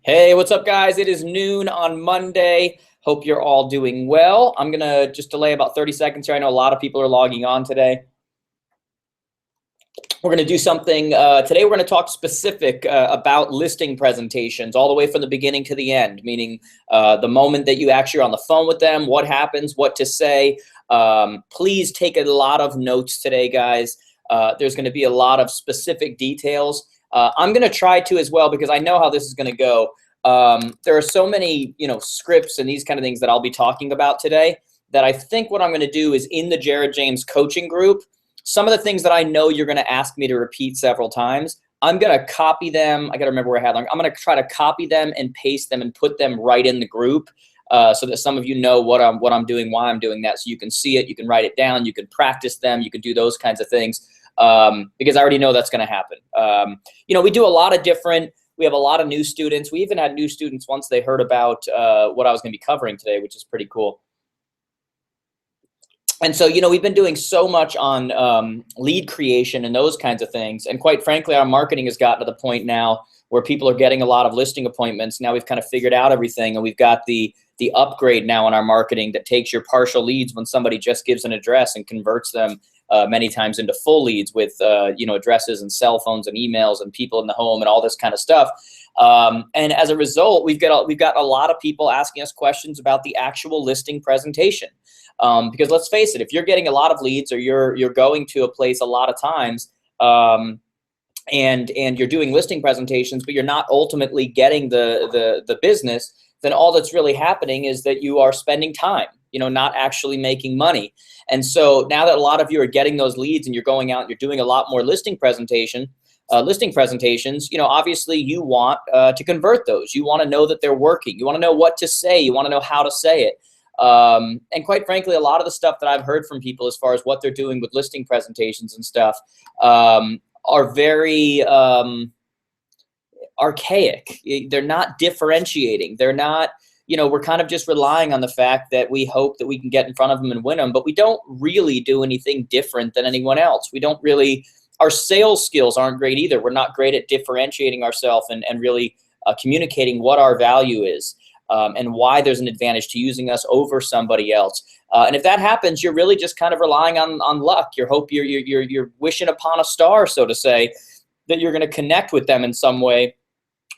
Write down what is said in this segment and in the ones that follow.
Hey, what's up, guys? It is noon on Monday. Hope you're all doing well. I'm going to just delay about 30 seconds here. I know a lot of people are logging on today. We're going to do something today. We're going to talk specific about listing presentations all the way from the beginning to the end, meaning the moment that you actually are on the phone with them, what happens, what to say. Please take a lot of notes today, guys. There's going to be a lot of specific details. I'm going to try to as well, because I know how this is going to go. There are so many, scripts and these kind of things that I'll be talking about today that I think what I'm going to do is in the Jared James coaching group, some of the things that I know you're going to ask me to repeat several times, I'm going to copy them. I got to remember where I had them. I'm going to try to copy them and paste them and put them right in the group so that some of you know what I'm doing, why I'm doing that. So you can see it, you can write it down, you can practice them, you can do those kinds of things because I already know that's going to happen. We do a lot of different. We have a lot of new students. We even had new students once they heard about what I was going to be covering today, which is pretty cool. And so, we've been doing so much on lead creation and those kinds of things. And quite frankly, our marketing has gotten to the point now where people are getting a lot of listing appointments. Now we've kind of figured out everything, and we've got the upgrade now in our marketing that takes your partial leads when somebody just gives an address and converts them many times into full leads with addresses and cell phones and emails and people in the home and all this kind of stuff. And as a result, we've got a lot of people asking us questions about the actual listing presentation. Because let's face it, if you're getting a lot of leads or you're going to a place a lot of times and you're doing listing presentations, but you're not ultimately getting the business, then all that's really happening is that you are spending time, not actually making money. And so now that a lot of you are getting those leads and you're going out and you're doing a lot more listing presentations, obviously you want to convert those. You want to know that they're working. You want to know what to say. You want to know how to say it. And quite frankly, a lot of the stuff that I've heard from people as far as what they're doing with listing presentations and stuff are very archaic. They're not differentiating. They're not, we're kind of just relying on the fact that we hope that we can get in front of them and win them, but we don't really do anything different than anyone else. We don't really, our sales skills aren't great either. We're not great at differentiating ourselves and really communicating what our value is. And why there's an advantage to using us over somebody else. And if that happens, you're really just kind of relying on luck. You're wishing upon a star, so to say, that you're going to connect with them in some way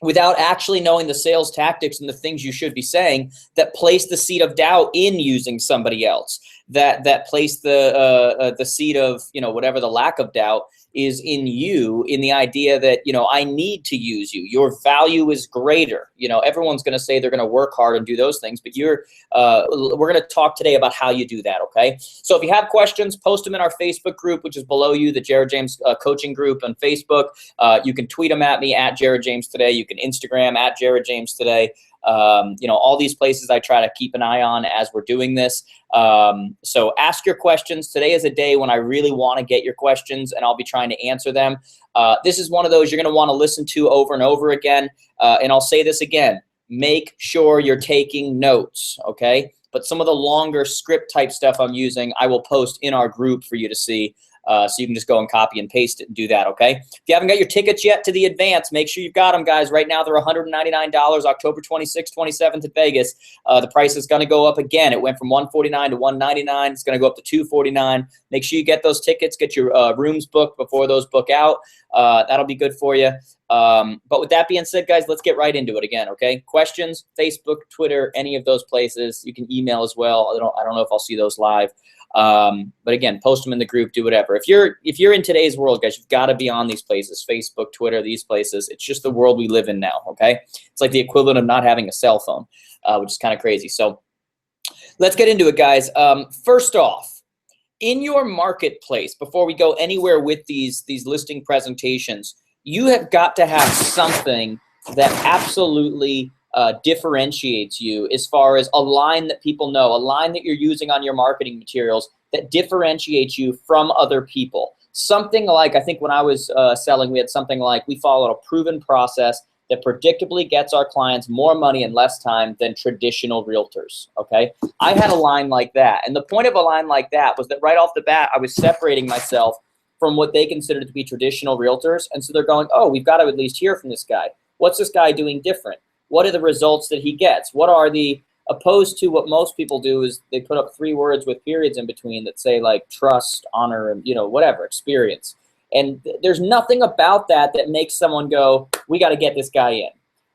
without actually knowing the sales tactics and the things you should be saying that place the seed of doubt in using somebody else, that place the seed of, whatever the lack of doubt is in you, in the idea that, I need to use you. Your value is greater. Everyone's going to say they're going to work hard and do those things, but we're going to talk today about how you do that. Okay. So if you have questions, post them in our Facebook group, which is below you, the Jared James coaching group on Facebook. You can tweet them at me at Jared James Today. You can Instagram at Jared James Today. All these places I try to keep an eye on as we're doing this. So ask your questions. Today is a day when I really want to get your questions and I'll be trying to answer them. This is one of those you're going to want to listen to over and over again. And I'll say this again, make sure you're taking notes. Okay. But some of the longer script type stuff I'm using, I will post in our group for you to see. So you can just go and copy and paste it and do that, okay? If you haven't got your tickets yet to the advance, make sure you've got them, guys. Right now, they're $199, October 26th, 27th at Vegas. The price is going to go up again. It went from $149 to $199. It's going to go up to $249. Make sure you get those tickets, get your rooms booked before those book out. That'll be good for you. But with that being said, guys, let's get right into it again, okay? Questions, Facebook, Twitter, any of those places. You can email as well. I don't know if I'll see those live. But again, post them in the group, do whatever. If you're in today's world, guys, you've got to be on these places, Facebook, Twitter, these places. It's just the world we live in now, okay? It's like the equivalent of not having a cell phone, which is kind of crazy. So let's get into it, guys. First off, in your marketplace, before we go anywhere with these listing presentations, you have got to have something that absolutely differentiates you as far as a line that people know, a line that you're using on your marketing materials that differentiates you from other people. Something like, I think when I was selling, we had something like, we followed a proven process that predictably gets our clients more money in less time than traditional realtors, okay? I had a line like that. And the point of a line like that was that right off the bat, I was separating myself from what they considered to be traditional realtors. And so they're going, oh, we've got to at least hear from this guy. What's this guy doing different? what are the results that he gets? What are the, opposed to what most people do is they put up 3 words with periods in between that say like trust, honor, and whatever, experience. And there's nothing about that that makes someone go, we got to get this guy in.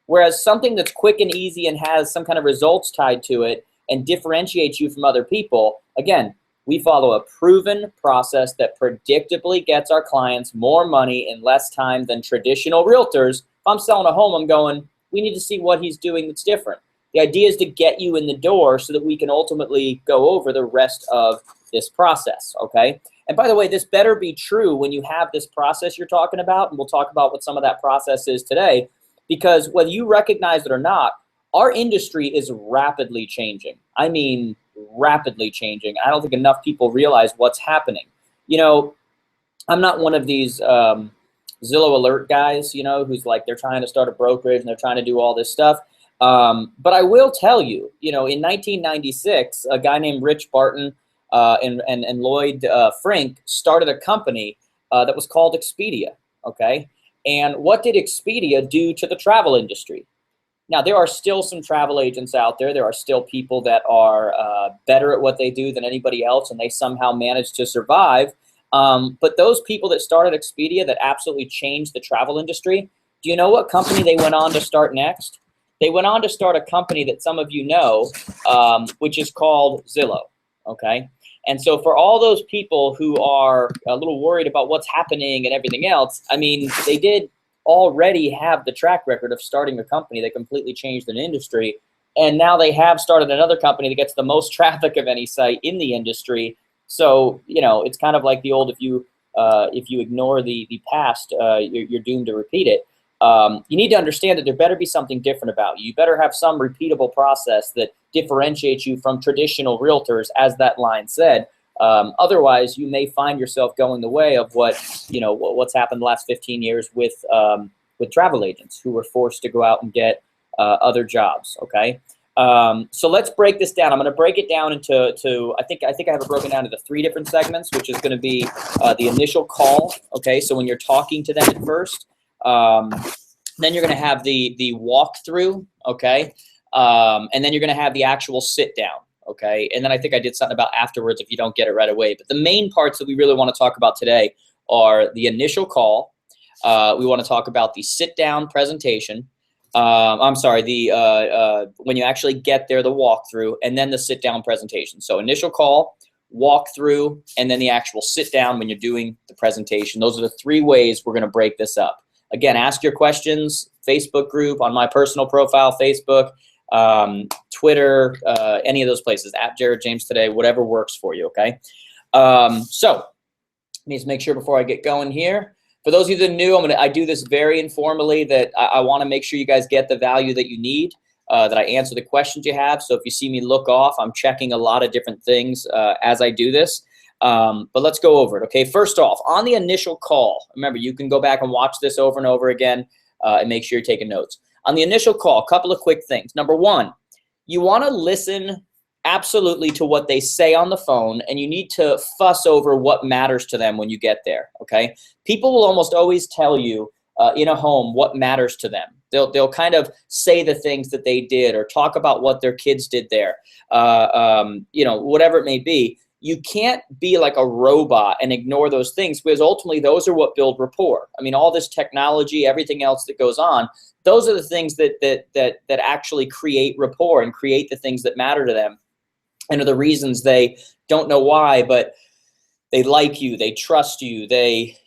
Whereas something that's quick and easy and has some kind of results tied to it and differentiates you from other people, again, we follow a proven process that predictably gets our clients more money in less time than traditional realtors. If I'm selling a home, I'm going, we need to see what he's doing that's different. The idea is to get you in the door so that we can ultimately go over the rest of this process, okay? And by the way, this better be true when you have this process you're talking about, and we'll talk about what some of that process is today, because whether you recognize it or not, our industry is rapidly changing. I mean, rapidly changing. I don't think enough people realize what's happening. I'm not one of these Zillow alert guys, who's like, they're trying to start a brokerage and they're trying to do all this stuff. But I will tell you, in 1996, a guy named Rich Barton and Lloyd Frink started a company that was called Expedia, okay? And what did Expedia do to the travel industry? Now, there are still some travel agents out there. There are still people that are better at what they do than anybody else, and they somehow manage to survive. But those people that started Expedia that absolutely changed the travel industry, do you know what company they went on to start next? They went on to start a company that some of you know, which is called Zillow, okay? And so for all those people who are a little worried about what's happening and everything else, I mean, they did already have the track record of starting a company that completely changed an industry. And now they have started another company that gets the most traffic of any site in the industry. So, it's kind of like the old, if you ignore the past, you're doomed to repeat it. You need to understand that there better be something different about you. You better have some repeatable process that differentiates you from traditional realtors, as that line said. Otherwise, you may find yourself going the way of what's happened the last 15 years with travel agents who were forced to go out and get other jobs. Okay, so let's break this down. I'm going to break it down into I think I have it broken down into 3 different segments, which is going to be the initial call. Okay, so when you're talking to them at first. Then you're going to have the walkthrough, okay? And then you're going to have the actual sit down, okay? And then I think I did something about afterwards if you don't get it right away. But the main parts that we really want to talk about today are the initial call. We want to talk about the sit down presentation. I'm sorry, when you actually get there, the walkthrough, and then the sit down presentation. So initial call, walkthrough, and then the actual sit down when you're doing the presentation. Those are the 3 ways we're going to break this up. Again, ask your questions, Facebook group, on my personal profile, Facebook, Twitter, any of those places, at Jared James Today, whatever works for you, okay? So, let me just make sure before I get going here. For those of you that are new, I do this very informally, that I want to make sure you guys get the value that you need, that I answer the questions you have. So if you see me look off, I'm checking a lot of different things as I do this. But let's go over it, okay? First off, on the initial call, remember, you can go back and watch this over and over again and make sure you're taking notes. On the initial call, a couple of quick things. Number 1, you want to listen absolutely to what they say on the phone, and you need to fuss over what matters to them when you get there, okay? People will almost always tell you in a home what matters to them. They'll kind of say the things that they did or talk about what their kids did there, whatever it may be. You can't be like a robot and ignore those things, because ultimately those are what build rapport. I mean, all this technology, everything else that goes on, those are the things that actually create rapport and create the things that matter to them, and are the reasons they don't know why, but they like you, they trust you,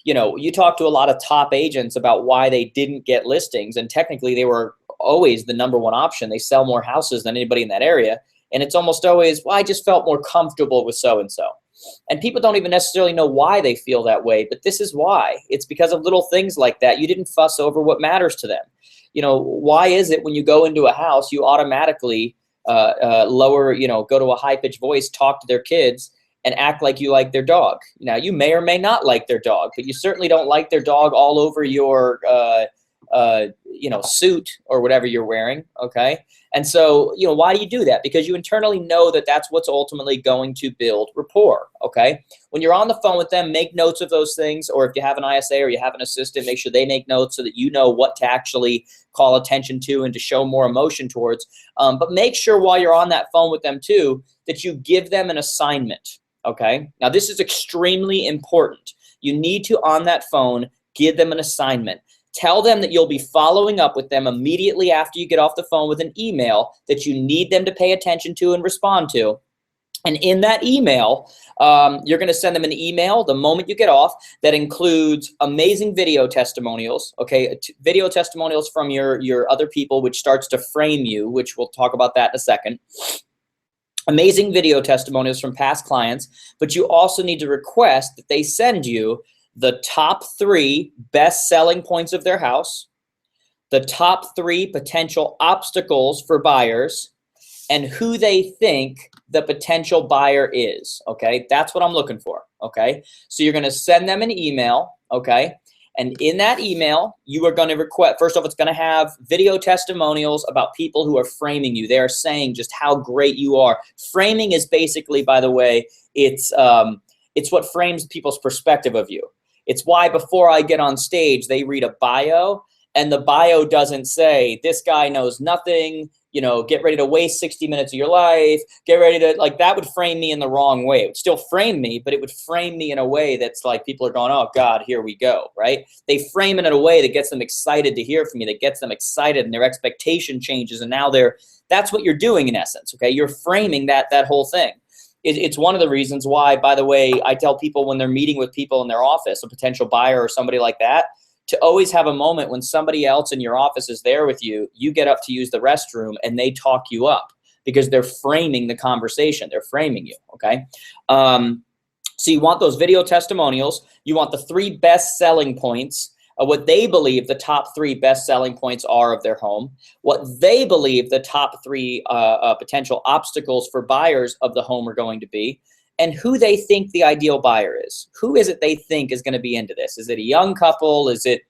you talk to a lot of top agents about why they didn't get listings, and technically they were always the #1 option. They sell more houses than anybody in that area. And it's almost always, well, I just felt more comfortable with so-and-so. And people don't even necessarily know why they feel that way, but this is why. It's because of little things like that. You didn't fuss over what matters to them. Why is it when you go into a house, you automatically lower, go to a high-pitched voice, talk to their kids, and act like you like their dog? Now, you may or may not like their dog, but you certainly don't like their dog all over your suit or whatever you're wearing, okay? And so, why do you do that? Because you internally know that that's what's ultimately going to build rapport, okay? When you're on the phone with them, make notes of those things, or if you have an ISA or you have an assistant, make sure they make notes so that you know what to actually call attention to and to show more emotion towards. But make sure while you're on that phone with them too, that you give them an assignment, okay? Now, this is extremely important. You need to, on that phone, give them an assignment. Tell them that you'll be following up with them immediately after you get off the phone with an email that you need them to pay attention to and respond to. And in that email, you're going to send them an email the moment you get off that includes amazing video testimonials, okay? Video testimonials from your other people, which starts to frame you, which we'll talk about that in a second. Amazing video testimonials from past clients, but you also need to request that they send you the top 3 best selling points of their house, the top 3 potential obstacles for buyers, and who they think the potential buyer is, okay? That's what I'm looking for, okay? So you're gonna send them an email, okay? And in that email, you are gonna request, first off, it's gonna have video testimonials about people who are framing you. They're saying just how great you are. Framing is basically, by the way, it's what frames people's perspective of you. It's why before I get on stage, they read a bio, and the bio doesn't say, this guy knows nothing, get ready to waste 60 minutes of your life, get ready to, like, that would frame me in the wrong way. It would still frame me, but it would frame me in a way that's like people are going, oh God, here we go, right? They frame it in a way that gets them excited to hear from you, that gets them excited and their expectation changes, and now that's what you're doing in essence, okay? You're framing that whole thing. It's one of the reasons why, by the way, I tell people when they're meeting with people in their office, a potential buyer or somebody like that, to always have a moment when somebody else in your office is there with you, you get up to use the restroom and they talk you up because they're framing the conversation. They're framing you, okay? So you want those video testimonials. You want the 3 best selling points, what they believe the top 3 best selling points are of their home, what they believe the top 3 potential obstacles for buyers of the home are going to be, and who they think the ideal buyer is. Who is it they think is going to be into this? Is it a young couple? Is it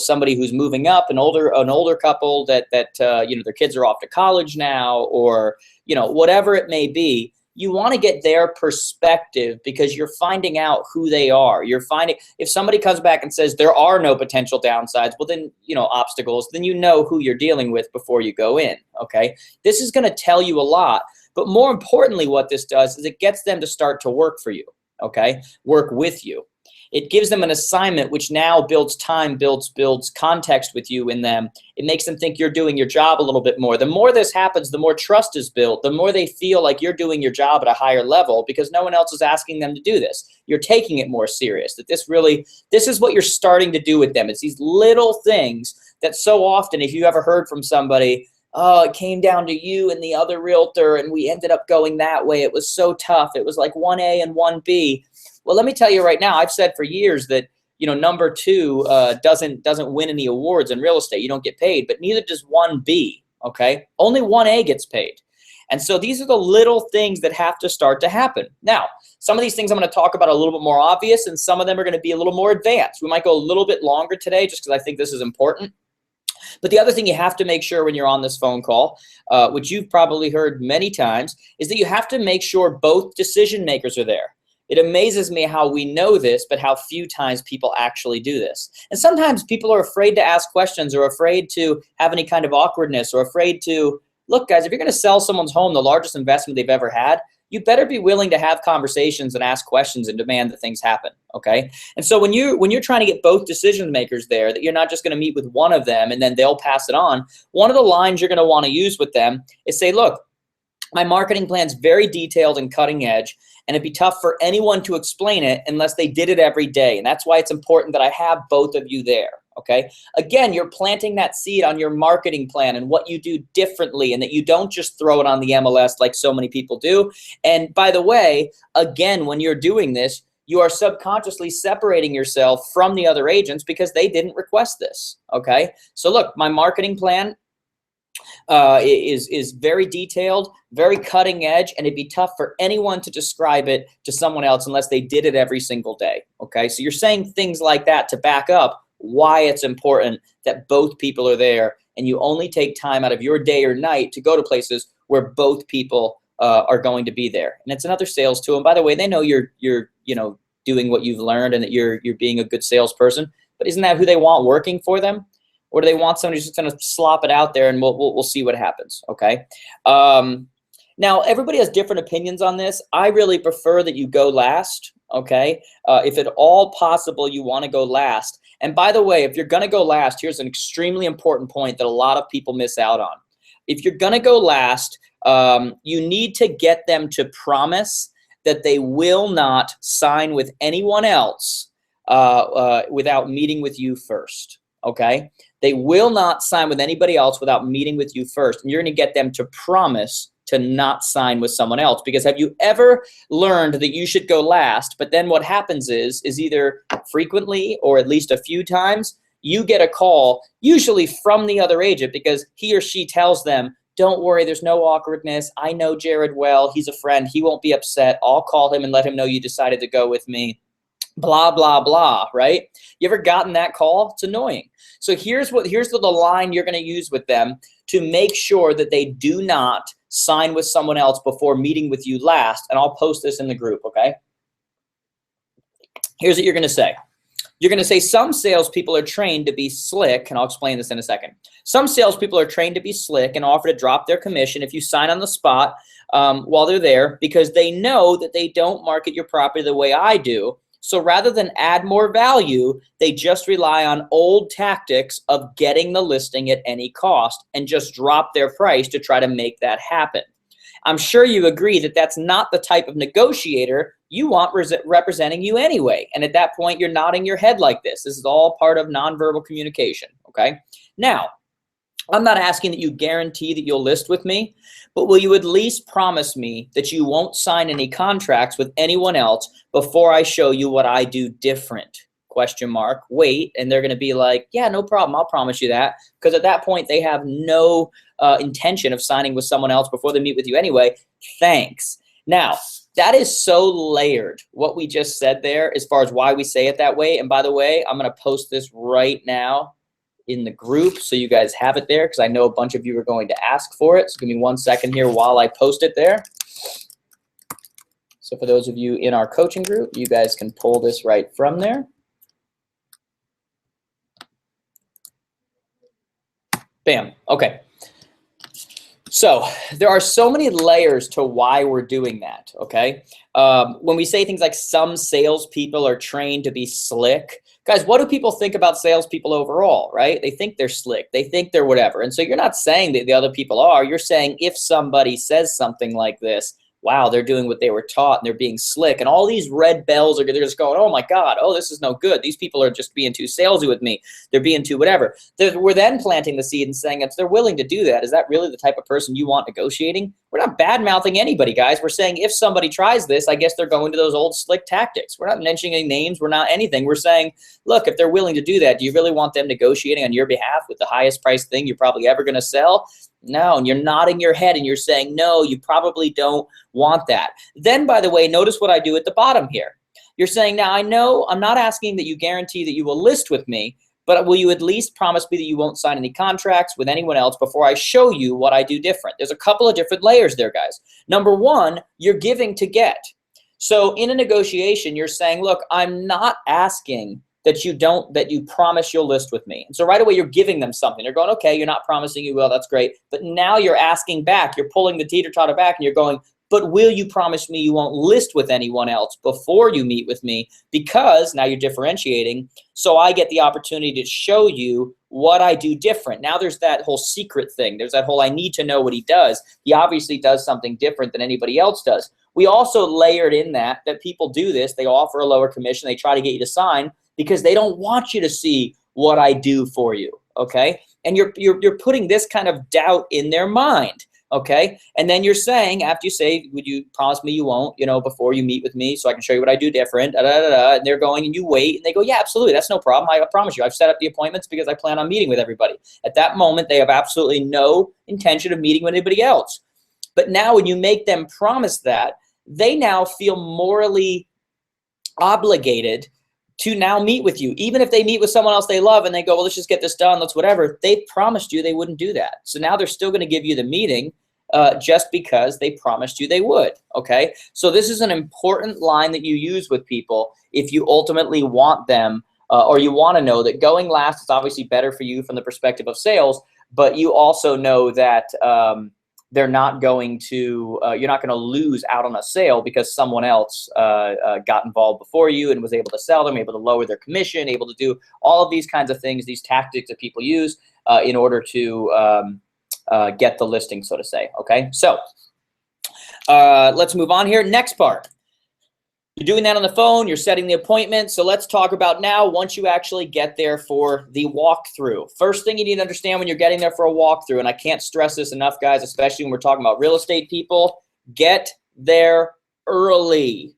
somebody who's moving up, an older couple that their kids are off to college now, or whatever it may be? You want to get their perspective because you're finding out who they are. You're finding, if somebody comes back and says there are no potential downsides, well then, obstacles, then you know who you're dealing with before you go in, okay? This is going to tell you a lot, but more importantly, what this does is it gets them to start to work for you, okay? Work with you. It gives them an assignment, which now builds time, builds context with you in them. It makes them think you're doing your job a little bit more. The more this happens, the more trust is built, the more they feel like you're doing your job at a higher level because no one else is asking them to do this. You're taking it more serious, that this is what you're starting to do with them. It's these little things that so often, if you ever heard from somebody, oh, it came down to you and the other realtor and we ended up going that way. It was so tough. It was like 1A and 1B. Well, let me tell you right now, I've said for years that, number 2 doesn't win any awards in real estate. You don't get paid, but neither does 1B, okay? Only 1A gets paid. And so these are the little things that have to start to happen. Now, some of these things I'm going to talk about a little bit more obvious, and some of them are going to be a little more advanced. We might go a little bit longer today just because I think this is important. But the other thing you have to make sure when you're on this phone call, which you've probably heard many times, is that you have to make sure both decision makers are there. It amazes me how we know this, but how few times people actually do this. And sometimes people are afraid to ask questions or afraid to have any kind of awkwardness or afraid to, look, guys, if you're going to sell someone's home, the largest investment they've ever had, you better be willing to have conversations and ask questions and demand that things happen, okay? And so when you're trying to get both decision makers there, that you're not just going to meet with one of them and then they'll pass it on, one of the lines you're going to want to use with them is say, look, my marketing plan's very detailed and cutting edge, and it'd be tough for anyone to explain it unless they did it every day. And that's why it's important that I have both of you there, okay? Again, you're planting that seed on your marketing plan and what you do differently, and that you don't just throw it on the MLS like so many people do. And by the way, again, when you're doing this, you are subconsciously separating yourself from the other agents because they didn't request this, okay? So look, my marketing plan is very detailed, very cutting edge, and it'd be tough for anyone to describe it to someone else unless they did it every single day, okay? So you're saying things like that to back up why it's important that both people are there, and you only take time out of your day or night to go to places where both people are going to be there. And it's another sales tool. And by the way, they know you're doing what you've learned and that you're being a good salesperson. But isn't that who they want working for them? Or do they want somebody who's just going to slop it out there and we'll see what happens? Okay. Now, everybody has different opinions on this. I really prefer that you go last. Okay. If at all possible, you want to go last. And by the way, if you're going to go last, here's an extremely important point that a lot of people miss out on. If you're going to go last, you need to get them to promise that they will not sign with anyone else without meeting with you first. Okay? They will not sign with anybody else without meeting with you first. And you're going to get them to promise to not sign with someone else. Because have you ever learned that you should go last, but then what happens is either frequently or at least a few times, you get a call, usually from the other agent, because he or she tells them, don't worry, there's no awkwardness. I know Jared well. He's a friend. He won't be upset. I'll call him and let him know you decided to go with me. Blah, blah, blah, right? You ever gotten that call? It's annoying. So here's the line you're going to use with them to make sure that they do not sign with someone else before meeting with you last. And I'll post this in the group, okay? Here's what you're going to say. You're going to say some salespeople are trained to be slick, and I'll explain this in a second. Some salespeople are trained to be slick and offer to drop their commission if you sign on the spot while they're there, because they know that they don't market your property the way I do. So rather than add more value, they just rely on old tactics of getting the listing at any cost and just drop their price to try to make that happen. I'm sure you agree that that's not the type of negotiator you want representing you anyway. And at that point, you're nodding your head like this. This is all part of nonverbal communication, okay? Now, I'm not asking that you guarantee that you'll list with me, but will you at least promise me that you won't sign any contracts with anyone else before I show you what I do different? Question mark. Wait, and they're going to be like, yeah, no problem. I'll promise you that. Because at that point, they have no intention of signing with someone else before they meet with you anyway. Thanks. Now, that is so layered, what we just said there, as far as why we say it that way. And by the way, I'm going to post this right now in the group so you guys have it there, because I know a bunch of you are going to ask for it. So give me 1 second here while I post it there. So for those of you in our coaching group, you guys can pull this right from there. Bam. Okay. So there are so many layers to why we're doing that, okay? When we say things like some salespeople are trained to be slick, guys, what do people think about salespeople overall, right? They think they're slick. They think they're whatever. And so you're not saying that the other people are. You're saying if somebody says something like this, wow, they're doing what they were taught and they're being slick. And all these red bells they're just going, oh my God, oh, this is no good. These people are just being too salesy with me. They're being too whatever. We're then planting the seed and saying, if they're willing to do that, is that really the type of person you want negotiating? We're not bad-mouthing anybody, guys. We're saying if somebody tries this, I guess they're going to those old slick tactics. We're not mentioning any names. We're not anything. We're saying, look, if they're willing to do that, do you really want them negotiating on your behalf with the highest priced thing you're probably ever going to sell? No, and you're nodding your head and you're saying, no, you probably don't want that. Then, by the way, notice what I do at the bottom here. You're saying, now I know I'm not asking that you guarantee that you will list with me, but will you at least promise me that you won't sign any contracts with anyone else before I show you what I do different? There's a couple of different layers there, guys. Number one, you're giving to get. So in a negotiation, you're saying, look, I'm not asking that you promise you'll list with me. And so right away, you're giving them something. They're going, okay, you're not promising you will, that's great. But now you're asking back, you're pulling the teeter-totter back and you're going, but will you promise me you won't list with anyone else before you meet with me? Because now you're differentiating, so I get the opportunity to show you what I do different. Now there's that whole secret thing. There's that whole I need to know what he does. He obviously does something different than anybody else does. We also layered in that people do this. They offer a lower commission. They try to get you to sign because they don't want you to see what I do for you, okay? And you're putting this kind of doubt in their mind. Okay, and then you're saying, after you say, would you promise me you won't, before you meet with me so I can show you what I do different, and they're going and you wait, and they go, yeah, absolutely, that's no problem. I promise you, I've set up the appointments because I plan on meeting with everybody. At that moment, they have absolutely no intention of meeting with anybody else. But now when you make them promise that, they now feel morally obligated to now meet with you. Even if they meet with someone else they love and they go, well, let's just get this done, let's whatever, they promised you they wouldn't do that. So now they're still going to give you the meeting just because they promised you they would, okay? So this is an important line that you use with people if you ultimately want them or you want to know that going last is obviously better for you from the perspective of sales, but you also know that they're not going to, you're not going to lose out on a sale because someone else got involved before you and was able to sell them, able to lower their commission, able to do all of these kinds of things, these tactics that people use in order to get the listing, so to say, okay? So let's move on here. Next part. You're doing that on the phone, you're setting the appointment. So let's talk about now once you actually get there for the walkthrough. First thing you need to understand when you're getting there for a walkthrough, and I can't stress this enough, guys, especially when we're talking about real estate people, get there early.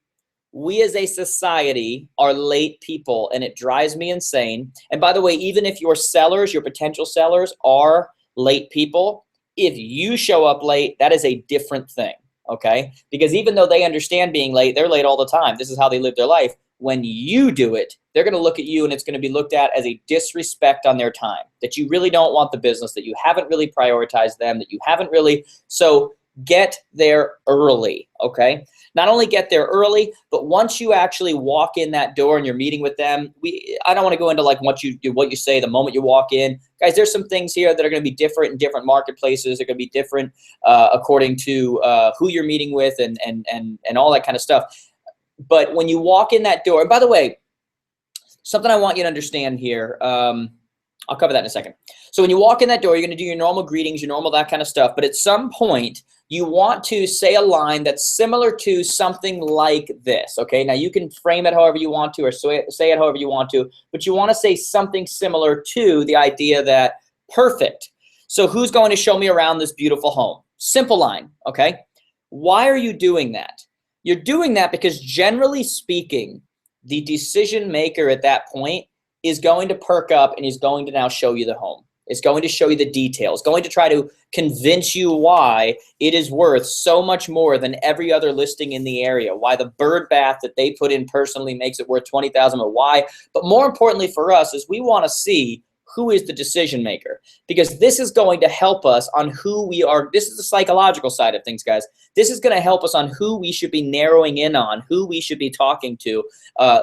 We as a society are late people, and it drives me insane. And by the way, even if your sellers, your potential sellers are late people, if you show up late, that is a different thing. Okay, because even though they understand being late, they're late all the time. This is how they live their life. When you do it, they're going to look at you and it's going to be looked at as a disrespect on their time, that you really don't want the business, that you haven't really prioritized them, that you haven't really. So get there early, okay? Not only get there early, but once you actually walk in that door and you're meeting with them, I don't want to go into like what you say the moment you walk in. Guys, there's some things here that are going to be different in different marketplaces. They're going to be different according to who you're meeting with and all that kind of stuff. But when you walk in that door, and by the way, something I want you to understand here, I'll cover that in a second. So when you walk in that door, you're going to do your normal greetings, your normal that kind of stuff. But at some point, you want to say a line that's similar to something like this, okay? Now, you can frame it however you want to or say it however you want to, but you want to say something similar to the idea that, perfect. So who's going to show me around this beautiful home? Simple line, okay? Why are you doing that? You're doing that because generally speaking, the decision maker at that point is going to perk up and is going to now show you the home. It's going to show you the details, going to try to convince you why it is worth so much more than every other listing in the area, why the bird bath that they put in personally makes it worth $20,000 or why. But more importantly for us is we want to see who is the decision maker, because this is going to help us on who we are. This is the psychological side of things, guys. This is going to help us on who we should be narrowing in on, who we should be talking to,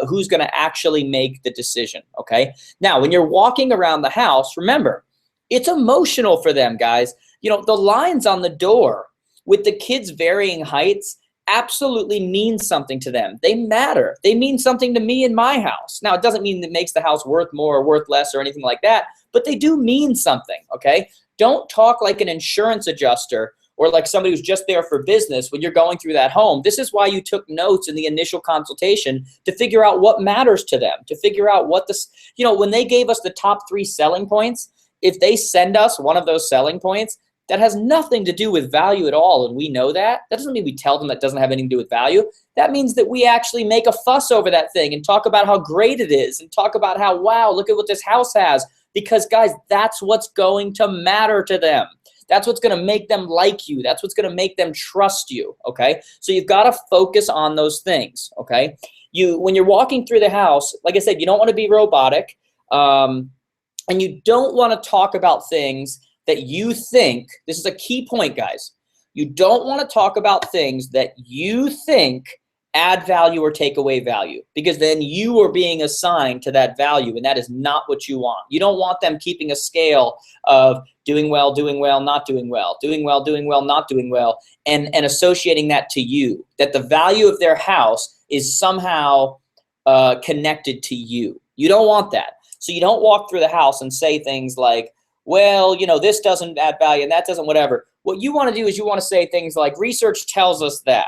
who's going to actually make the decision, okay? Now, when you're walking around the house, remember, it's emotional for them, guys. You know, the lines on the door with the kids' varying heights absolutely mean something to them. They matter. They mean something to me in my house. Now, it doesn't mean it makes the house worth more or worth less or anything like that, but they do mean something, okay? Don't talk like an insurance adjuster or like somebody who's just there for business when you're going through that home. This is why you took notes in the initial consultation to figure out what matters to them, to figure out what this, you know, when they gave us the top 3 selling points, if they send us one of those selling points that has nothing to do with value at all, and we know that, that doesn't mean we tell them that doesn't have anything to do with value. That means that we actually make a fuss over that thing and talk about how great it is and talk about how, wow, look at what this house has. Because, guys, that's what's going to matter to them. That's what's going to make them like you. That's what's going to make them trust you, okay? So you've got to focus on those things, okay? When you're walking through the house, like I said, you don't want to be robotic, and you don't want to talk about things that you think, this is a key point, guys. You don't want to talk about things that you think add value or take away value, because then you are being assigned to that value, and that is not what you want. You don't want them keeping a scale of doing well, not doing well, doing well, not doing well, and associating that to you, that the value of their house is somehow connected to you. You don't want that. So you don't walk through the house and say things like, well, you know, this doesn't add value and that doesn't whatever. What you want to do is you want to say things like, research tells us that.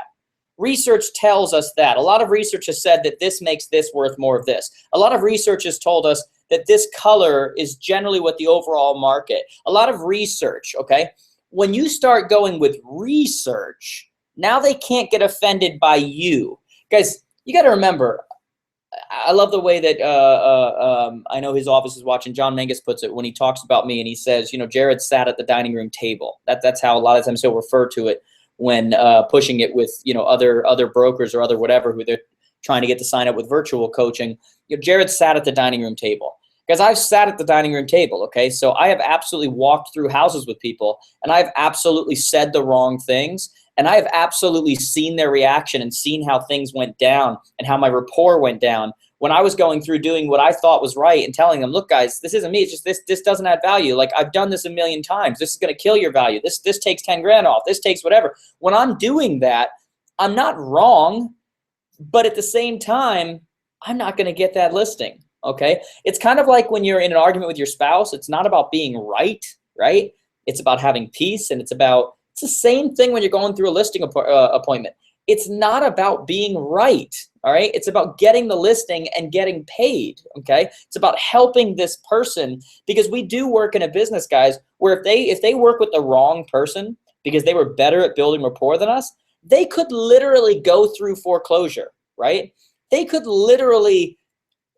Research tells us that. A lot of research has said that this makes this worth more of this. A lot of research has told us that this color is generally what the overall market. A lot of research, okay? When you start going with research, now they can't get offended by you. Guys, you got to remember, I love the way that I know his office is watching. John Mangus puts it when he talks about me and he says, you know, Jared sat at the dining room table. That's how a lot of times he'll refer to it when pushing it with, you know, other brokers or other whatever who they're trying to get to sign up with virtual coaching. Jared sat at the dining room table. Because I've sat at the dining room table, okay? So I have absolutely walked through houses with people, and I've absolutely said the wrong things, and I have absolutely seen their reaction and seen how things went down and how my rapport went down when I was going through doing what I thought was right and telling them, look, guys, this isn't me. It's just this doesn't add value. Like, I've done this a million times. This is going to kill your value. This takes 10 grand off. This takes whatever. When I'm doing that, I'm not wrong, but at the same time, I'm not going to get that listing. Okay, it's kind of like when you're in an argument with your spouse. It's not about being right? It's about having peace, and it's the same thing when you're going through a listing appointment. It's not about being right, all right? It's about getting the listing and getting paid, okay? It's about helping this person, because we do work in a business, guys, where if they work with the wrong person because they were better at building rapport than us, they could literally go through foreclosure, right? They could literally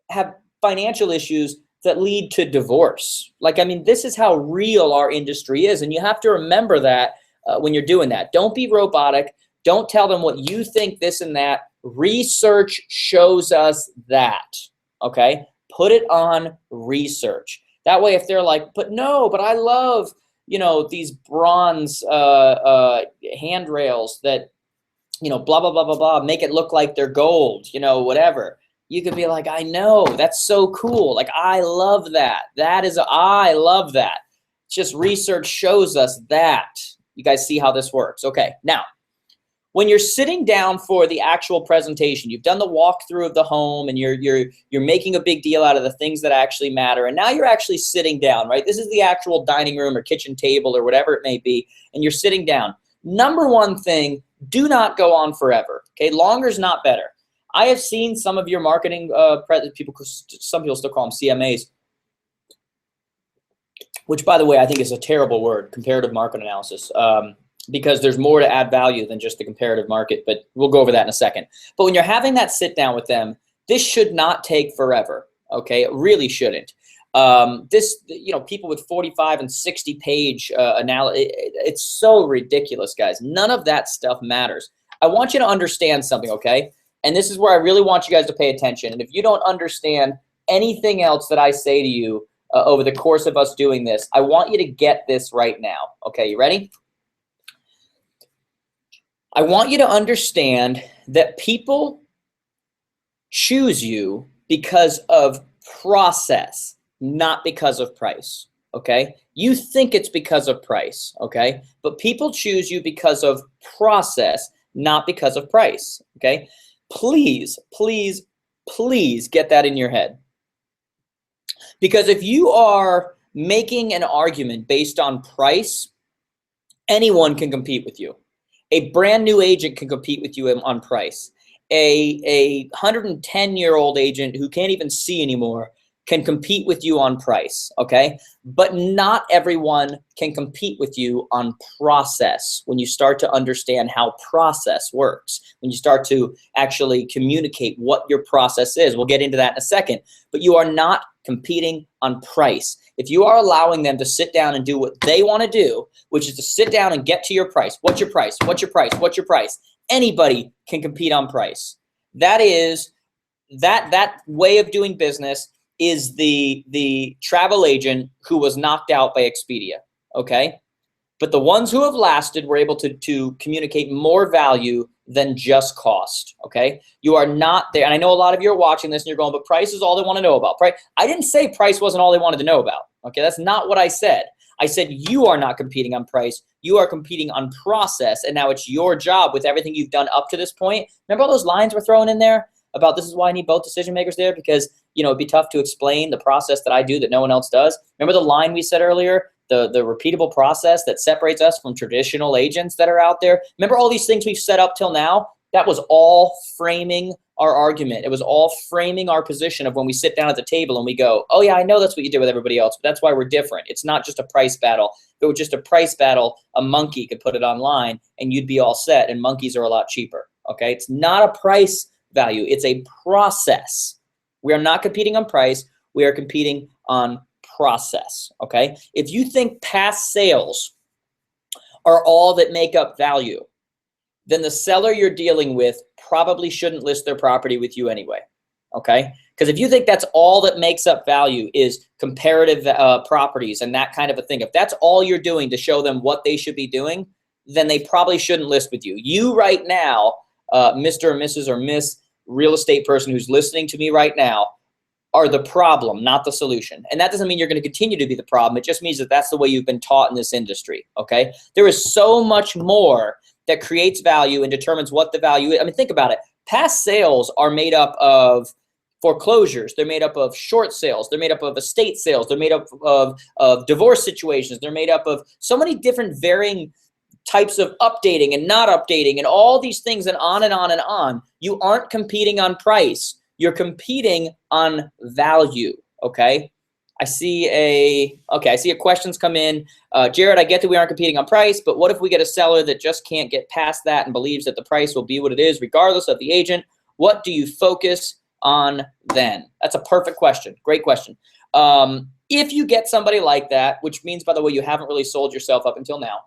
have financial issues that lead to divorce. Like, I mean, this is how real our industry is. And you have to remember that when you're doing that. Don't be robotic. Don't tell them what you think, this and that. Research shows us that, okay? Put it on research. That way, if they're like, but I love, these bronze handrails that, blah, blah, blah, blah, blah, make it look like they're gold, whatever. You could be like, I know, that's so cool. Like, I love that. I love that. It's just research shows us that. You guys see how this works. Okay, now, when you're sitting down for the actual presentation, you've done the walkthrough of the home, and you're making a big deal out of the things that actually matter, and now you're actually sitting down, right? This is the actual dining room or kitchen table or whatever it may be, and you're sitting down. Number one thing, do not go on forever, okay? Longer is not better. I have seen some of your marketing people, some people still call them CMAs, which, by the way, I think is a terrible word, comparative market analysis, because there's more to add value than just the comparative market, but we'll go over that in a second. But when you're having that sit down with them, this should not take forever, okay? It really shouldn't. People with 45 and 60 page analysis, it's so ridiculous, guys. None of that stuff matters. I want you to understand something, okay? And this is where I really want you guys to pay attention. And if you don't understand anything else that I say to you over the course of us doing this, I want you to get this right now. Okay, you ready? I want you to understand that people choose you because of process, not because of price. Okay? You think it's because of price, okay? But people choose you because of process, not because of price, okay? Please, please, please get that in your head. Because if you are making an argument based on price, anyone can compete with you. A brand new agent can compete with you on price. A 110-year-old agent who can't even see anymore can compete with you on price, okay? But not everyone can compete with you on process when you start to understand how process works, when you start to actually communicate what your process is. We'll get into that in a second, but you are not competing on price. If you are allowing them to sit down and do what they want to do, which is to sit down and get to your price, what's your price, what's your price, what's your price, anybody can compete on price. That is, that way of doing business is the travel agent who was knocked out by Expedia, okay? But the ones who have lasted were able to communicate more value than just cost, okay? You are not there, and I know a lot of you are watching this and you're going, but price is all they want to know about. I didn't say price wasn't all they wanted to know about, okay? That's not what I said. I said you are not competing on price. You are competing on process, and now it's your job with everything you've done up to this point. Remember all those lines we're throwing in there about this is why I need both decision makers there, because it'd be tough to explain the process that I do that no one else does. Remember the line we said earlier, the repeatable process that separates us from traditional agents that are out there? Remember all these things we've set up till now? That was all framing our argument. It was all framing our position of when we sit down at the table and we go, oh yeah, I know that's what you did with everybody else, but that's why we're different. It's not just a price battle. If it was just a price battle, a monkey could put it online and you'd be all set, and monkeys are a lot cheaper, okay? It's not a price value. It's a process. We are not competing on price. We are competing on process, okay? If you think past sales are all that make up value, then the seller you're dealing with probably shouldn't list their property with you anyway, okay? Because if you think that's all that makes up value is comparative properties and that kind of a thing, if that's all you're doing to show them what they should be doing, then they probably shouldn't list with you. You right now, Mr. or Mrs. or Miss real estate person who's listening to me right now, are the problem, not the solution. And that doesn't mean you're going to continue to be the problem. It just means that that's the way you've been taught in this industry, okay? There is so much more that creates value and determines what the value is. I mean, think about it. Past sales are made up of foreclosures. They're made up of short sales. They're made up of estate sales. They're made up of divorce situations. They're made up of so many different varying types of updating and not updating and all these things and on and on and on. You aren't competing on price. You're competing on value, okay? I see a questions come in. Jared, I get that we aren't competing on price, but what if we get a seller that just can't get past that and believes that the price will be what it is regardless of the agent? What do you focus on then? That's a perfect question. Great question. If you get somebody like that, which means, by the way, you haven't really sold yourself up until now,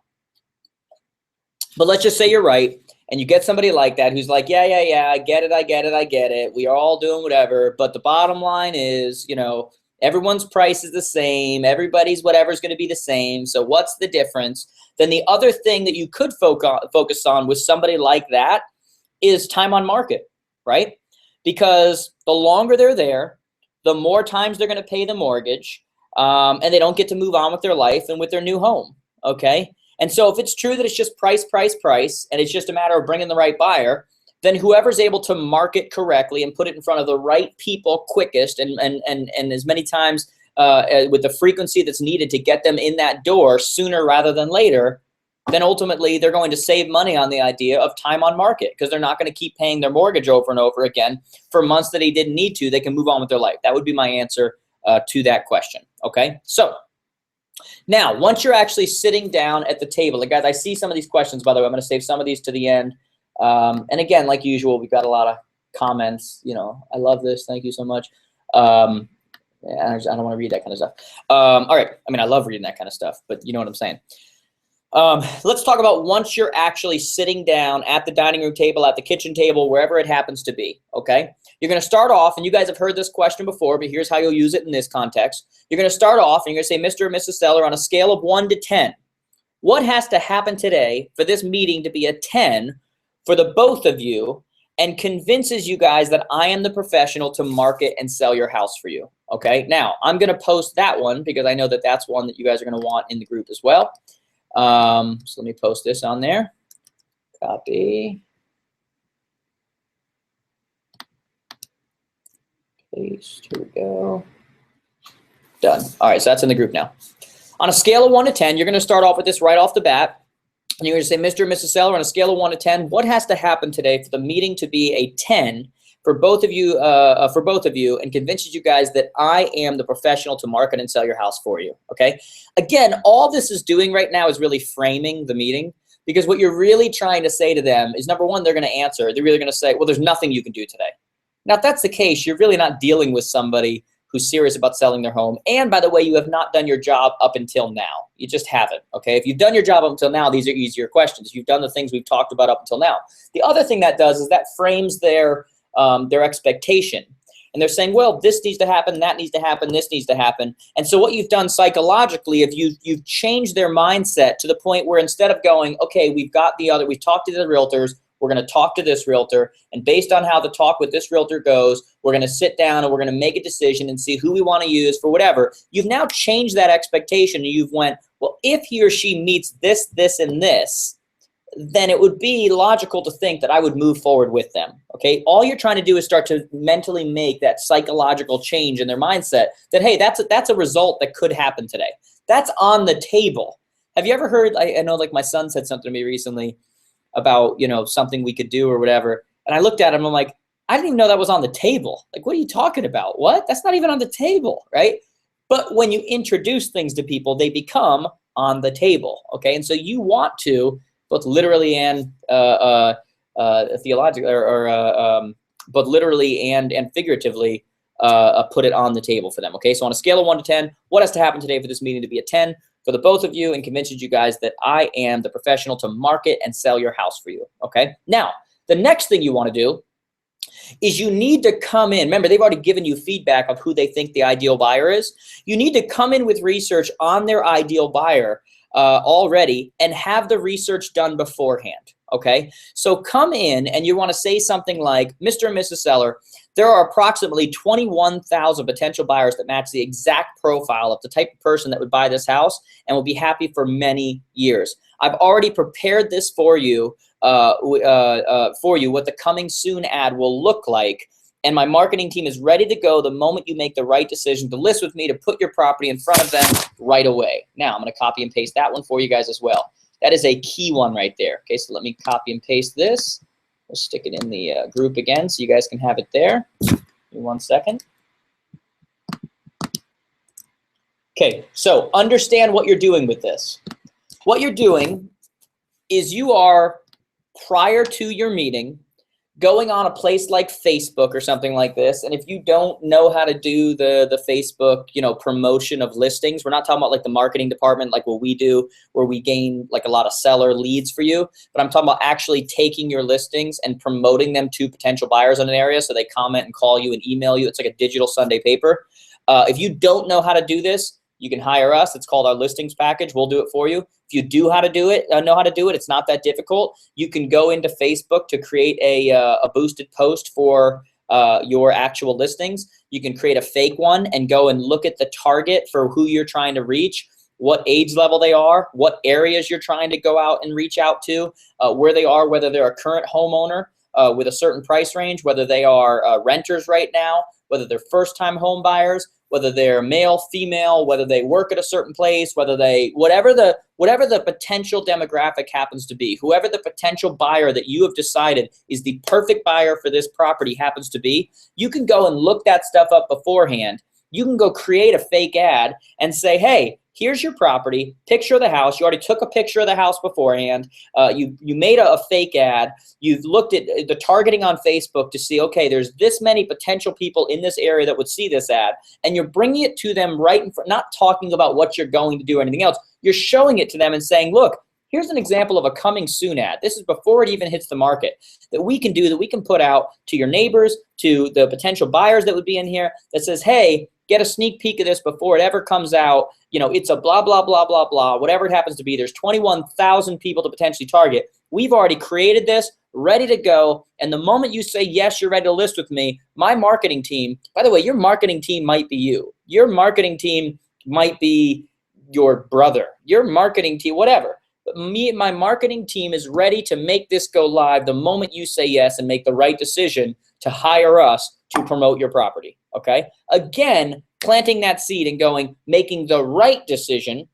but let's just say you're right, and you get somebody like that who's like, yeah, I get it. We are all doing whatever, but the bottom line is, you know, everyone's price is the same. Everybody's whatever is going to be the same. So what's the difference? Then the other thing that you could focus on with somebody like that is time on market, right? Because the longer they're there, the more times they're going to pay the mortgage, and they don't get to move on with their life and with their new home, okay? And so if it's true that it's just price, and it's just a matter of bringing the right buyer, then whoever's able to market correctly and put it in front of the right people quickest and as many times with the frequency that's needed to get them in that door sooner rather than later, then ultimately they're going to save money on the idea of time on market because they're not going to keep paying their mortgage over and over again for months that they didn't need to. They can move on with their life. That would be my answer to that question, okay? So now, once you're actually sitting down at the table, guys, I see some of these questions, by the way. I'm going to save some of these to the end. And again, like usual, we've got a lot of comments. You know, I love this. Thank you so much. I don't want to read that kind of stuff. All right. I mean, I love reading that kind of stuff, but you know what I'm saying. Let's talk about once you're actually sitting down at the dining room table, at the kitchen table, wherever it happens to be, okay? You're going to start off, and you guys have heard this question before, but here's how you'll use it in this context. You're going to start off, and you're going to say, Mr. or Mrs. Seller, on a scale of 1 to 10, what has to happen today for this meeting to be a 10 for the both of you and convinces you guys that I am the professional to market and sell your house for you, okay? Now, I'm going to post that one because I know that that's one that you guys are going to want in the group as well. So let me post this on there. Copy. Paste. Here we go. Done. All right, so that's in the group now. On a scale of 1 to 10, you're going to start off with this right off the bat. And you're going to say, Mr. and Mrs. Seller, on a scale of 1 to 10, what has to happen today for the meeting to be a 10 for both of you, and convinces you guys that I am the professional to market and sell your house for you, okay? Again, all this is doing right now is really framing the meeting, because what you're really trying to say to them is, number one, they're going to answer. They're really going to say, well, there's nothing you can do today. Now, if that's the case, you're really not dealing with somebody who's serious about selling their home. And by the way, you have not done your job up until now. You just haven't, okay? If you've done your job up until now, these are easier questions. If you've done the things we've talked about up until now. The other thing that does is that frames their expectation. And they're saying, well, this needs to happen, that needs to happen, this needs to happen. And so what you've done psychologically, if you've changed their mindset to the point where instead of going, okay, we've talked to the realtors, we're going to talk to this realtor, and based on how the talk with this realtor goes, we're going to sit down and we're going to make a decision and see who we want to use for whatever. You've now changed that expectation, and you've went, well, if he or she meets this, this, and this, then it would be logical to think that I would move forward with them, okay? All you're trying to do is start to mentally make that psychological change in their mindset that, hey, that's a result that could happen today. That's on the table. Have you ever heard, I know like my son said something to me recently about, you know, something we could do or whatever, and I looked at him, I'm like, I didn't even know that was on the table. Like, what are you talking about? What? That's not even on the table, right? But when you introduce things to people, they become on the table, okay? And so you want to, both literally and theologically, both literally and figuratively, put it on the table for them. Okay, so on a scale of 1 to 10, what has to happen today for this meeting to be a 10 for the both of you and convinces you guys that I am the professional to market and sell your house for you? Okay, now the next thing you want to do is you need to come in. Remember, they've already given you feedback of who they think the ideal buyer is. You need to come in with research on their ideal buyer already and have the research done beforehand. Okay, so come in and you want to say something like, Mr. and Mrs. Seller, there are approximately 21,000 potential buyers that match the exact profile of the type of person that would buy this house and will be happy for many years. I've already prepared this for you, what the coming soon ad will look like. And my marketing team is ready to go the moment you make the right decision to list with me, to put your property in front of them right away. Now, I'm going to copy and paste that one for you guys as well. That is a key one right there. Okay, so let me copy and paste this. We'll stick it in the group again so you guys can have it there. Give me 1 second. Okay, so understand what you're doing with this. What you're doing is you are, prior to your meeting, going on a place like Facebook or something like this, and if you don't know how to do the Facebook, promotion of listings, we're not talking about like the marketing department, like what we do, where we gain like a lot of seller leads for you, but I'm talking about actually taking your listings and promoting them to potential buyers in an area so they comment and call you and email you. It's like a digital Sunday paper. If you don't know how to do this, you can hire us. It's called our listings package. We'll do it for you. If you do know how to do it, it's not that difficult. You can go into Facebook to create a boosted post for your actual listings. You can create a fake one and go and look at the target for who you're trying to reach, what age level they are, what areas you're trying to go out and reach out to, where they are, whether they're a current homeowner with a certain price range, whether they are renters right now, whether they're first-time home buyers, whether they're male, female, whether they work at a certain place, whether they, whatever the potential demographic happens to be, whoever the potential buyer that you have decided is the perfect buyer for this property happens to be, you can go and look that stuff up beforehand. You can go create a fake ad and say, hey, here's your property, picture of the house. You already took a picture of the house beforehand. You made a fake ad. You've looked at the targeting on Facebook to see, okay, there's this many potential people in this area that would see this ad. And you're bringing it to them right in front, not talking about what you're going to do or anything else. You're showing it to them and saying, look, here's an example of a coming soon ad. This is before it even hits the market that we can do, that we can put out to your neighbors, to the potential buyers that would be in here, that says, hey, get a sneak peek of this before it ever comes out. It's a blah, blah, blah, blah, blah, whatever it happens to be. There's 21,000 people to potentially target. We've already created this, ready to go. And the moment you say, yes, you're ready to list with me, my marketing team, by the way, your marketing team might be you. Your marketing team might be your brother, your marketing team, whatever. But my marketing team is ready to make this go live the moment you say yes and make the right decision to hire us to promote your property, okay? Again, planting that seed and making the right decision,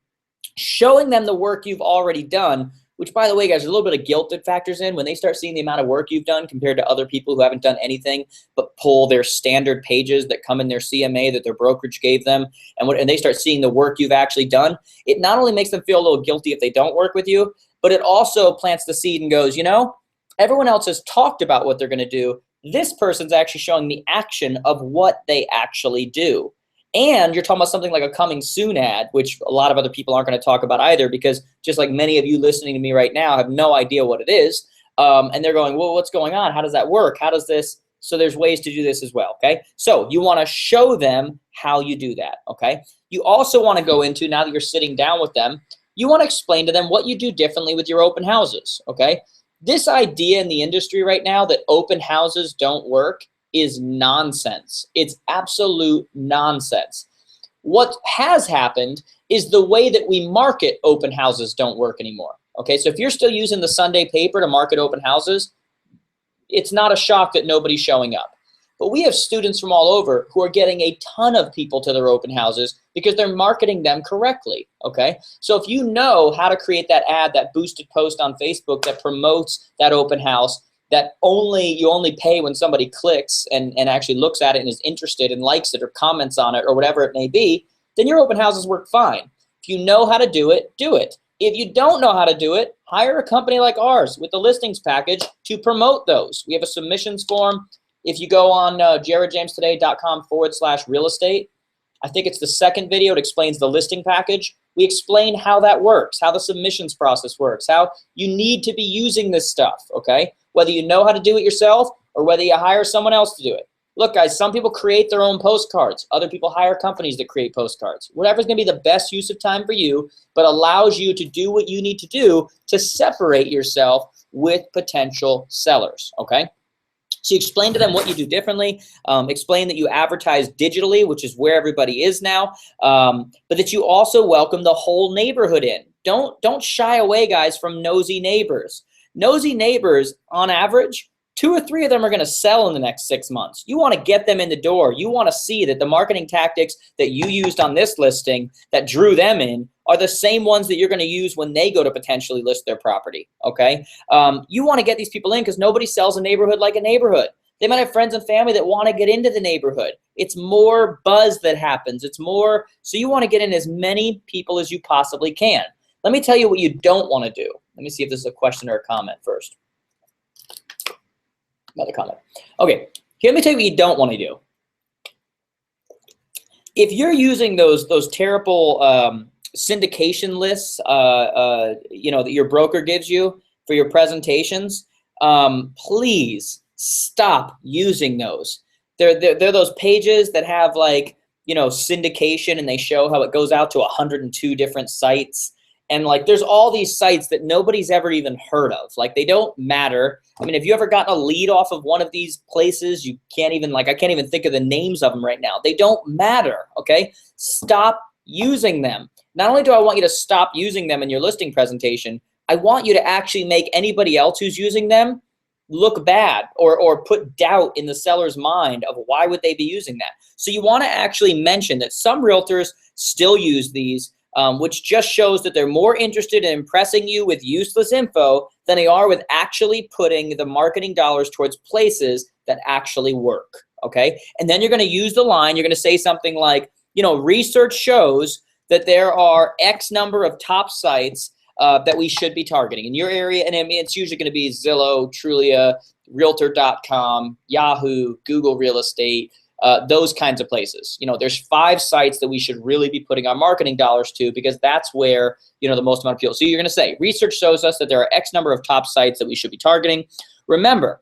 showing them the work you've already done, which, by the way, guys, there's a little bit of guilt that factors in when they start seeing the amount of work you've done compared to other people who haven't done anything but pull their standard pages that come in their CMA that their brokerage gave them, and they start seeing the work you've actually done. It not only makes them feel a little guilty if they don't work with you, but it also plants the seed and goes, everyone else has talked about what they're going to do. This person's actually showing the action of what they actually do. And you're talking about something like a coming soon ad, which a lot of other people aren't going to talk about either, because just like many of you listening to me right now have no idea what it is. And they're going, well, what's going on? How does that work? How does this? So there's ways to do this as well, okay? So you want to show them how you do that, okay? You also want to go into, now that you're sitting down with them, you want to explain to them what you do differently with your open houses, okay? This idea in the industry right now that open houses don't work is nonsense. It's absolute nonsense. What has happened is the way that we market open houses don't work anymore. Okay, so if you're still using the Sunday paper to market open houses, it's not a shock that nobody's showing up. But we have students from all over who are getting a ton of people to their open houses because they're marketing them correctly, okay? So if you know how to create that ad, that boosted post on Facebook that promotes that open house, that you only pay when somebody clicks and actually looks at it and is interested and likes it or comments on it or whatever it may be, then your open houses work fine. If you know how to do it, do it. If you don't know how to do it, hire a company like ours with the listings package to promote those. We have a submissions form. If you go on jaredjamestoday.com/real estate, I think it's the second video. It explains the listing package. We explain how that works, how the submissions process works, how you need to be using this stuff, okay? Whether you know how to do it yourself or whether you hire someone else to do it. Look, guys, some people create their own postcards. Other people hire companies that create postcards. Whatever's going to be the best use of time for you, but allows you to do what you need to do to separate yourself with potential sellers, okay? So you explain to them what you do differently, explain that you advertise digitally, which is where everybody is now, but that you also welcome the whole neighborhood in. Don't shy away, guys, from nosy neighbors. Nosy neighbors, on average, 2 or 3 of them are going to sell in the next 6 months. You want to get them in the door. You want to see that the marketing tactics that you used on this listing that drew them in are the same ones that you're going to use when they go to potentially list their property, okay? You want to get these people in because nobody sells a neighborhood like a neighborhood. They might have friends and family that want to get into the neighborhood. It's more buzz that happens. It's more, so you want to get in as many people as you possibly can. Let me tell you what you don't want to do. Let me see if this is a question or a comment first. Another comment. Okay, let me tell you what you don't want to do. If you're using those terrible syndication lists, you know, that your broker gives you for your presentations, please stop using those. They're those pages that have, like, you know, syndication, and they show how it goes out to 102 different sites. And, like, there's all these sites that nobody's ever even heard of. Like, they don't matter. I mean, have you ever gotten a lead off of one of these places? You can't even, like, I can't even think of the names of them right now. They don't matter, okay? Stop using them. Not only do I want you to stop using them in your listing presentation, I want you to actually make anybody else who's using them look bad or put doubt in the seller's mind of why would they be using that. So you want to actually mention that some realtors still use these, which just shows that they're more interested in impressing you with useless info than they are with actually putting the marketing dollars towards places that actually work, okay? And then you're going to use the line, you're going to say something like, you know, research shows that there are X number of top sites that we should be targeting in your area. And I mean, it's usually going to be Zillow, Trulia, Realtor.com, Yahoo, Google Real Estate, those kinds of places. You know, there's 5 sites that we should really be putting our marketing dollars to, because that's where, you know, the most amount of people. So you're going to say, research shows us that there are X number of top sites that we should be targeting. Remember,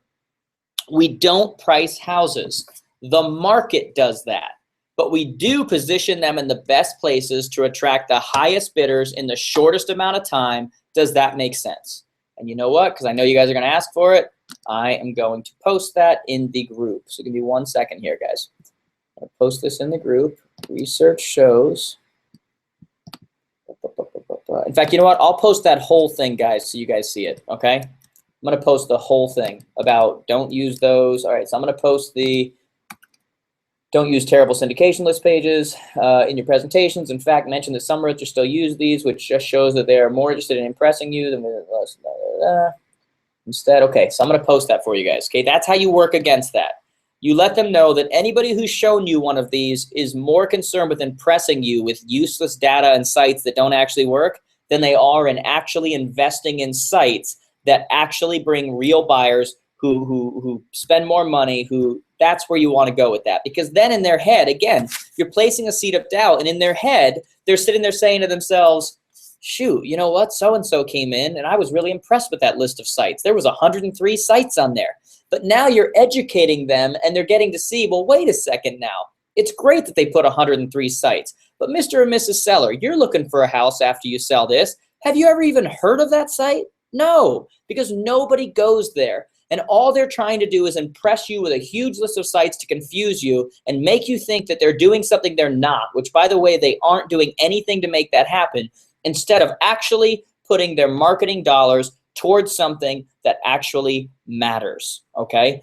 we don't price houses. The market does that. But we do position them in the best places to attract the highest bidders in the shortest amount of time. Does that make sense? And you know what? Because I know you guys are going to ask for it, I am going to post that in the group. So give me 1 second here, guys. I'll post this in the group. Research shows. In fact, you know what? I'll post that whole thing, guys, so you guys see it, okay? I'm going to post the whole thing about don't use those. All right, so I'm going to post the don't use terrible syndication list pages in your presentations. In fact, mention that some realtors still use these, which just shows that they are more interested in impressing you than instead. Okay, so I'm going to post that for you guys. Okay, that's how you work against that. You let them know that anybody who's shown you one of these is more concerned with impressing you with useless data and sites that don't actually work than they are in actually investing in sites that actually bring real buyers who spend more money, that's where you want to go with that. Because then in their head, again, you're placing a seed of doubt, and in their head, they're sitting there saying to themselves, shoot, you know what, so-and-so came in, and I was really impressed with that list of sites. There was 103 sites on there. But now you're educating them, and they're getting to see, well, wait a second now. It's great that they put 103 sites, but Mr. and Mrs. Seller, you're looking for a house after you sell this. Have you ever even heard of that site? No, because nobody goes there. And all they're trying to do is impress you with a huge list of sites to confuse you and make you think that they're doing something they're not, which, by the way, they aren't doing anything to make that happen, instead of actually putting their marketing dollars towards something that actually matters, okay?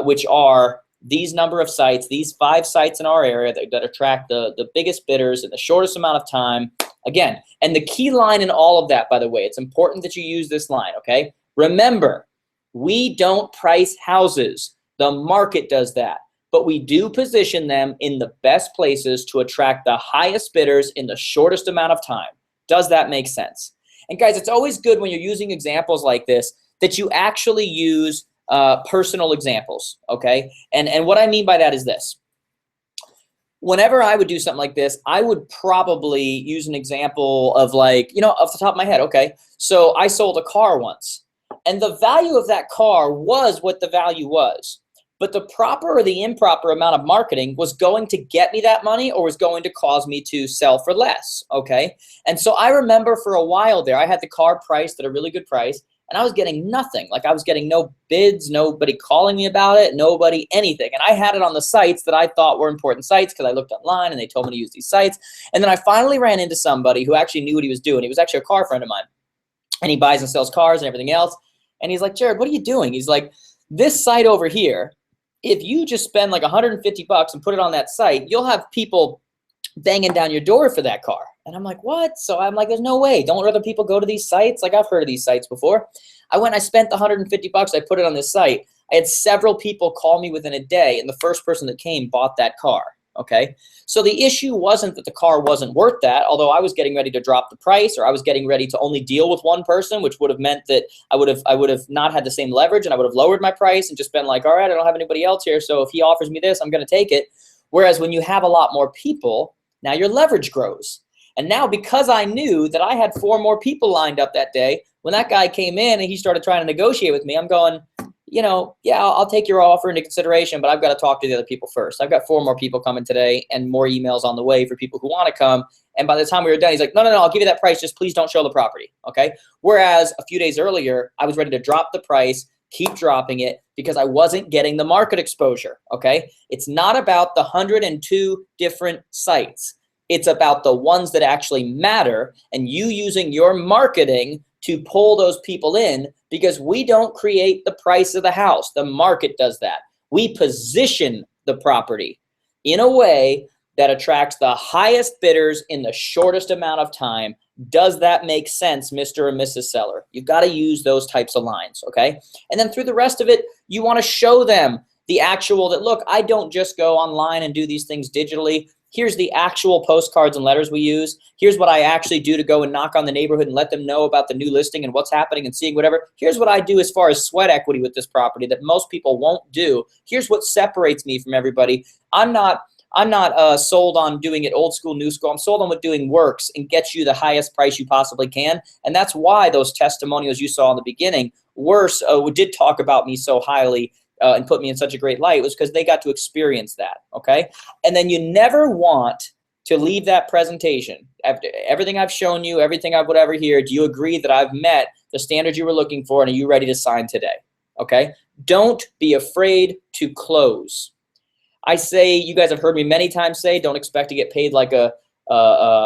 Which are these number of sites, these 5 sites in our area that attract the biggest bidders in the shortest amount of time. Again, and the key line in all of that, by the way, it's important that you use this line, okay? Remember, we don't price houses. The market does that. But we do position them in the best places to attract the highest bidders in the shortest amount of time. Does that make sense? And guys, it's always good when you're using examples like this that you actually use personal examples, okay? And what I mean by that is this. Whenever I would do something like this, I would probably use an example of, like, you know, off the top of my head, okay? So I sold a car once. And the value of that car was what the value was. But the proper or the improper amount of marketing was going to get me that money or was going to cause me to sell for less, okay? And so I remember for a while there, I had the car priced at a really good price, and I was getting nothing. Like I was getting no bids, nobody calling me about it, nobody, anything. And I had it on the sites that I thought were important sites because I looked online and they told me to use these sites. And then I finally ran into somebody who actually knew what he was doing. He was actually a car friend of mine, and he buys and sells cars and everything else. And he's like, Jared, what are you doing? He's like, this site over here, if you just spend like 150 bucks and put it on that site, you'll have people banging down your door for that car. And I'm like, what? So I'm like, there's no way. Don't other people go to these sites? Like, I've heard of these sites before. I went, I spent the 150 bucks, I put it on this site. I had several people call me within a day, and the first person that came bought that car. Okay. So the issue wasn't that the car wasn't worth that, although I was getting ready to drop the price, or I was getting ready to only deal with one person, which would have meant that I would have not had the same leverage, and I would have lowered my price and just been like, all right, I don't have anybody else here, so if he offers me this, I'm going to take it. Whereas when you have a lot more people, now your leverage grows. And now because I knew that I had 4 more people lined up that day, when that guy came in and he started trying to negotiate with me, I'm going, you know, yeah, I'll take your offer into consideration, but I've got to talk to the other people first. I've got 4 more people coming today and more emails on the way for people who want to come. And by the time we were done, he's like, no, I'll give you that price. Just please don't show the property. Okay. Whereas a few days earlier, I was ready to drop the price, keep dropping it because I wasn't getting the market exposure. Okay. It's not about the 102 different sites. It's about the ones that actually matter and you using your marketing to pull those people in, because we don't create the price of the house. The market does that. We position the property in a way that attracts the highest bidders in the shortest amount of time. Does that make sense, Mr. or Mrs. Seller? You've got to use those types of lines, okay? And then through the rest of it, you want to show them the actual that, look, I don't just go online and do these things digitally. Here's the actual postcards and letters we use. Here's what I actually do to go and knock on the neighborhood and let them know about the new listing and what's happening and seeing whatever. Here's what I do as far as sweat equity with this property that most people won't do. Here's what separates me from everybody. I'm not sold on doing it old school, new school. I'm sold on what doing works and gets you the highest price you possibly can. And that's why those testimonials you saw in the beginning did talk about me so highly and put me in such a great light, was because they got to experience that, okay? And then you never want to leave that presentation. After everything I've shown you, everything I've whatever here, do you agree that I've met the standards you were looking for, and are you ready to sign today, okay? Don't be afraid to close. I say, you guys have heard me many times say, don't expect to get paid like a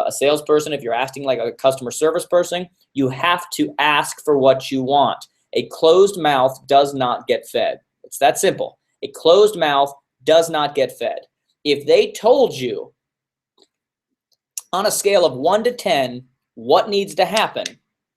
salesperson if you're acting like a customer service person. You have to ask for what you want. A closed mouth does not get fed. It's that simple. A closed mouth does not get fed. If they told you on a scale of 1 to 10 what needs to happen,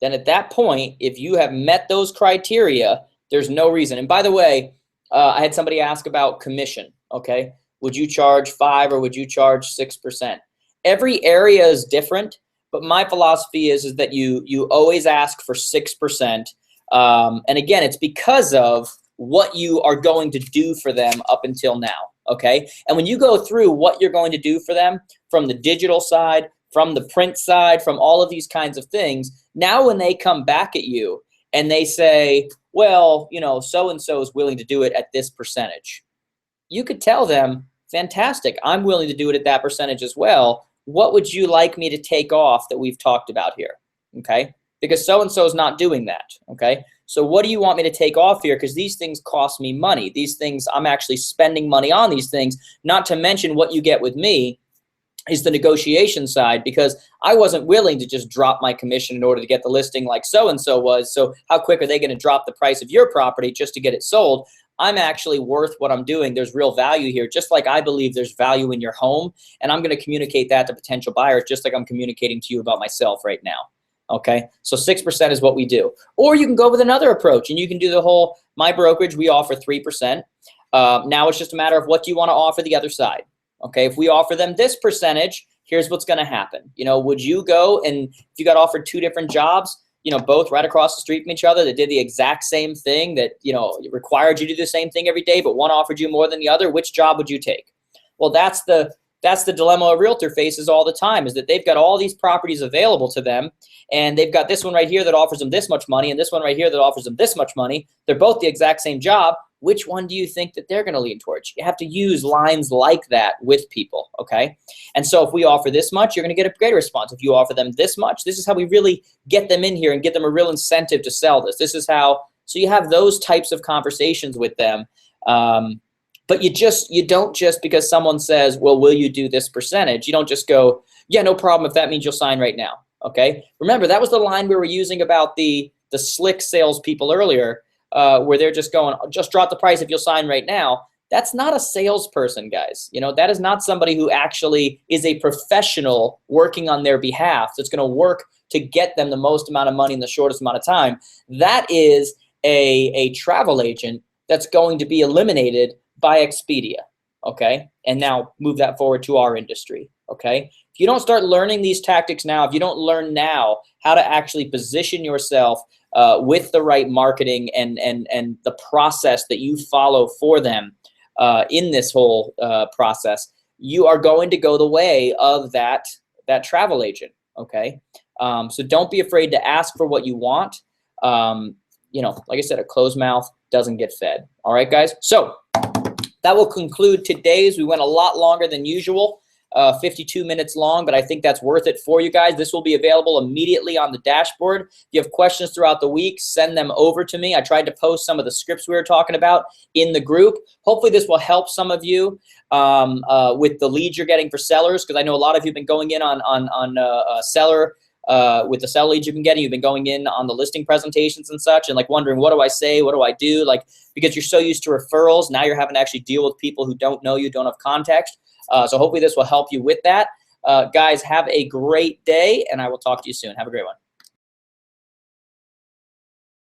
then at that point, if you have met those criteria, there's no reason. And by the way, I had somebody ask about commission, okay? Would you charge 5 or would you charge 6%? Every area is different, but my philosophy is that you always ask for 6%. And again, it's because of what you are going to do for them up until now, okay? And when you go through what you're going to do for them from the digital side, from the print side, from all of these kinds of things, now when they come back at you and they say, well, you know, so-and-so is willing to do it at this percentage, you could tell them, fantastic, I'm willing to do it at that percentage as well. What would you like me to take off that we've talked about here, okay? Because so-and-so is not doing that, okay? So what do you want me to take off here? Because these things cost me money. These things, I'm actually spending money on these things, not to mention what you get with me is the negotiation side, because I wasn't willing to just drop my commission in order to get the listing like so-and-so was. So how quick are they going to drop the price of your property just to get it sold? I'm actually worth what I'm doing. There's real value here, just like I believe there's value in your home. And I'm going to communicate that to potential buyers just like I'm communicating to you about myself right now. Okay, so 6% is what we do. Or you can go with another approach and you can do the whole, my brokerage, we offer 3%. Now it's just a matter of what do you want to offer the other side. Okay, if we offer them this percentage, here's what's going to happen. You know, would you go and if you got offered 2 different jobs, you know, both right across the street from each other that did the exact same thing that, you know, required you to do the same thing every day, but one offered you more than the other, which job would you take? Well, that's the dilemma a realtor faces all the time, is that they've got all these properties available to them, and they've got this one right here that offers them this much money and this one right here that offers them this much money. They're both the exact same job. which one do you think that they're going to lean towards? You have to use lines like that with people, okay? And so if we offer this much, you're going to get a greater response. If you offer them this much, this is how we really get them in here and get them a real incentive to sell this. This is how, so you have those types of conversations with them. But you don't just, because someone says, well, will you do this percentage? You don't just go, yeah, no problem if that means you'll sign right now, okay? Remember, that was the line we were using about the slick salespeople earlier, where they're just going, just drop the price if you'll sign right now. That's not a salesperson, guys. You know, that is not somebody who actually is a professional working on their behalf that's going to work to get them the most amount of money in the shortest amount of time. That is a travel agent that's going to be eliminated by Expedia, okay? And now move that forward to our industry, okay? If you don't start learning these tactics now, if you don't learn now how to actually position yourself with the right marketing and the process that you follow for them in this whole process, you are going to go the way of that travel agent, okay? So don't be afraid to ask for what you want. You know, like I said, a closed mouth doesn't get fed. All right, guys? So that will conclude today's. We went a lot longer than usual, 52 minutes long, but I think that's worth it for you guys. This will be available immediately on the dashboard. If you have questions throughout the week, send them over to me. I tried to post some of the scripts we were talking about in the group. Hopefully this will help some of you with the leads you're getting for sellers, because I know a lot of you have been going in on seller with the sell leads you've been getting. You've been going in on the listing presentations and such, and like wondering, what do I say? What do I do? Like, because you're so used to referrals, now you're having to actually deal with people who don't know you, don't have context. So hopefully this will help you with that. Guys, have a great day, and I will talk to you soon. Have a great one.